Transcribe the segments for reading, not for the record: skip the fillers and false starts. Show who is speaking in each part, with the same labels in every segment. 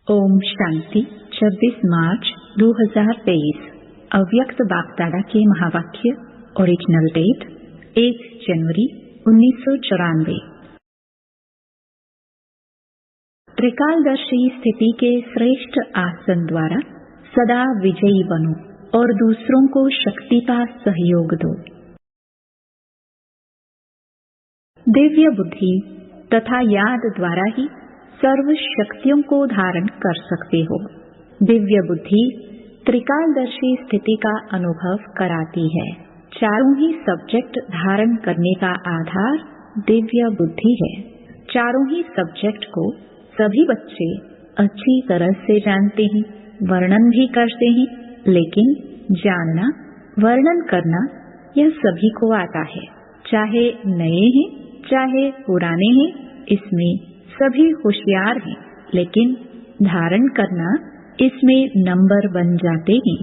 Speaker 1: ओम शांति 26 मार्च 2023 अव्यक्त बागदादा के महावाक्य ओरिजिनल डेट 1 जनवरी 1994। त्रिकालदर्शी स्थिति के श्रेष्ठ आसन द्वारा सदा विजयी बनो और दूसरों को शक्ति का सहयोग दो। दिव्य बुद्धि तथा याद द्वारा ही सर्व शक्तियों को धारण कर सकते हो। दिव्य बुद्धि त्रिकालदर्शी स्थिति का अनुभव कराती है। चारों ही सब्जेक्ट धारण करने का आधार दिव्य बुद्धि है। चारों ही सब्जेक्ट को सभी बच्चे अच्छी तरह से जानते हैं, वर्णन भी करते हैं, लेकिन जानना, वर्णन करना यह सभी को आता है। चाहे नए हैं, चाहे पुराने हैं, इसमें सभी होशियार हैं, लेकिन धारण करना इसमें नंबर बन जाते हैं।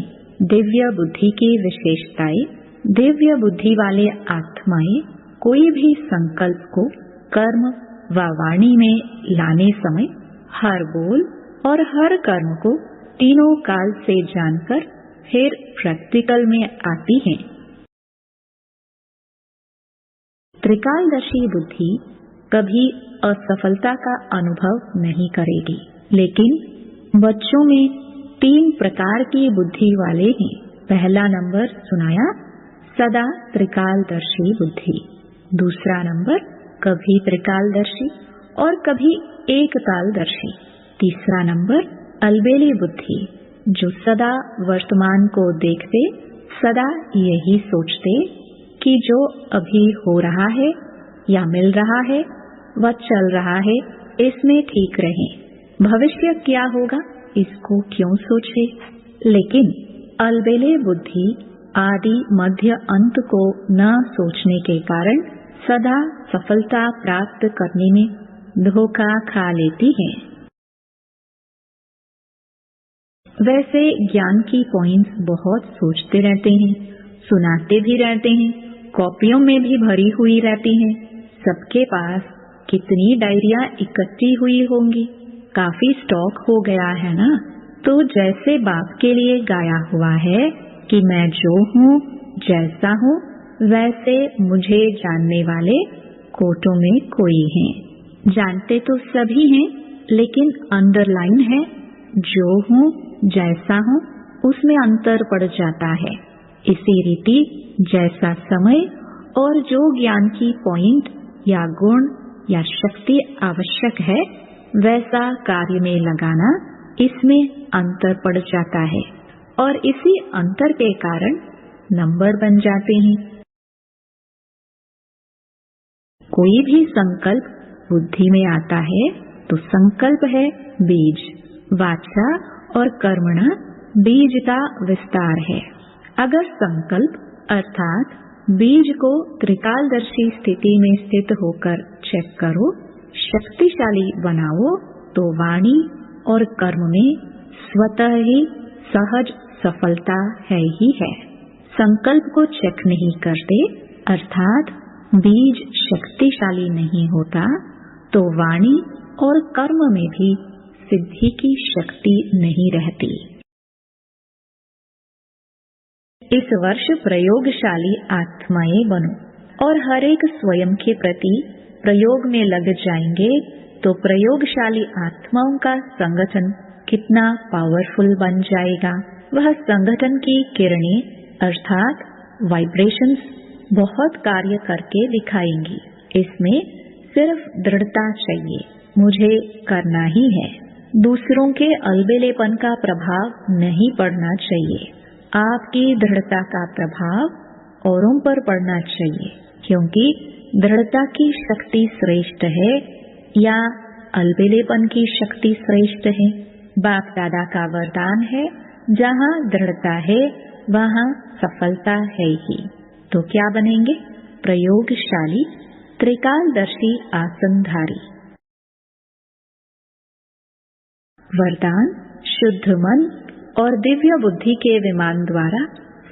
Speaker 1: दिव्य बुद्धि की विशेषताएं। दिव्य बुद्धि वाले आत्माएं कोई भी संकल्प को कर्म व वाणी में लाने समय हर बोल और हर कर्म को तीनों काल से जानकर फिर प्रैक्टिकल में आती हैं। त्रिकालदर्शी बुद्धि कभी असफलता का अनुभव नहीं करेगी, लेकिन बच्चों में 3 प्रकार की बुद्धि वाले हैं। पहला नंबर सुनाया, सदा त्रिकालदर्शी बुद्धि। दूसरा नंबर कभी त्रिकालदर्शी और कभी एक कालदर्शी। तीसरा नंबर अलबेली बुद्धि, जो सदा वर्तमान को देखते, सदा यही सोचते कि जो अभी हो रहा है या मिल रहा है व चल रहा है, इसमें ठीक रहे। भविष्य क्या होगा इसको क्यों सोचे। लेकिन अलबेले बुद्धि आदि मध्य अंत को न सोचने के कारण सदा सफलता प्राप्त करने में धोखा खा लेती है। वैसे ज्ञान की पॉइंट्स बहुत सोचते रहते हैं, सुनाते भी रहते हैं, कॉपियों में भी भरी हुई रहती हैं। सबके पास कितनी डायरियां इकट्ठी हुई होंगी, काफी स्टॉक हो गया है ना। तो जैसे बाप के लिए गाया हुआ है कि मैं जो हूँ, जैसा हूँ, वैसे मुझे जानने वाले कोटों में कोई हैं। जानते तो सभी हैं, लेकिन अंडरलाइन है, जो हूँ, जैसा हूँ, उसमें अंतर पड़ जाता है। इसी रीति जैसा समय और जो ज्ञान की पॉइंट या गुण या शक्ति आवश्यक है, वैसा कार्य में लगाना, इसमें अंतर पड़ जाता है और इसी अंतर के कारण नंबर बन जाते हैं। कोई भी संकल्प बुद्धि में आता है तो संकल्प है बीज, वाचा और कर्मणा बीज का विस्तार है। अगर संकल्प अर्थात बीज को त्रिकालदर्शी स्थिति में स्थित होकर चेक करो, शक्तिशाली बनाओ, तो वाणी और कर्म में स्वतः ही सहज सफलता है ही है। संकल्प को चेक नहीं करते, अर्थात बीज शक्तिशाली नहीं होता, तो वाणी और कर्म में भी सिद्धि की शक्ति नहीं रहती। इस वर्ष प्रयोगशाली आत्माएं बनो और हर एक स्वयं के प्रति प्रयोग में लग जाएंगे, तो प्रयोगशाली आत्माओं का संगठन कितना पावरफुल बन जाएगा। वह संगठन की किरणें अर्थात वाइब्रेशंस बहुत कार्य करके दिखाएंगी। इसमें सिर्फ दृढ़ता चाहिए, मुझे करना ही है। दूसरों के अलबेलेपन का प्रभाव नहीं पड़ना चाहिए। आपकी दृढ़ता का प्रभाव औरों पर पड़ना चाहिए, क्योंकि दृढ़ता की शक्ति श्रेष्ठ है या अलबेलेपन की शक्ति श्रेष्ठ है। बाप दादा का वरदान है, जहाँ दृढ़ता है वहाँ सफलता है ही। तो क्या बनेंगे? प्रयोगशाली त्रिकालदर्शी आसनधारी। वरदान शुद्ध मन और दिव्य बुद्धि के विमान द्वारा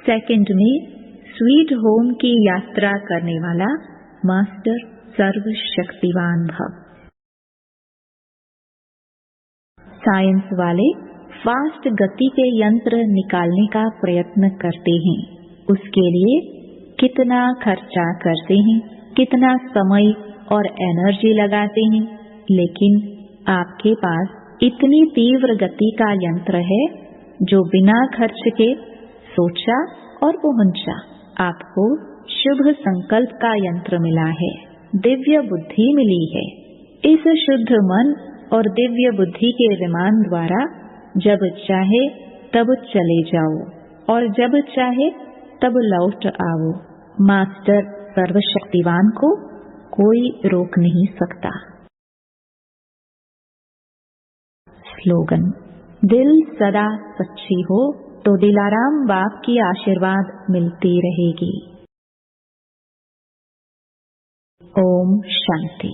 Speaker 1: सेकंड में स्वीट होम की यात्रा करने वाला मास्टर सर्वशक्तिवान भव। साइंस वाले फास्ट गति के यंत्र निकालने का प्रयत्न करते हैं। उसके लिए कितना खर्चा करते हैं, कितना समय और एनर्जी लगाते हैं, लेकिन आपके पास इतनी तीव्र गति का यंत्र है जो बिना खर्च के सोचा और पहुंचा। आपको शुभ संकल्प का यंत्र मिला है, दिव्य बुद्धि मिली है। इस शुद्ध मन और दिव्य बुद्धि के विमान द्वारा जब चाहे तब चले जाओ और जब चाहे तब लौट आओ। मास्टर सर्वशक्तिवान को कोई रोक नहीं सकता। स्लोगन: दिल सदा सच्ची हो तो दिलाराम बाप की आशीर्वाद मिलती रहेगी। ओम शांति।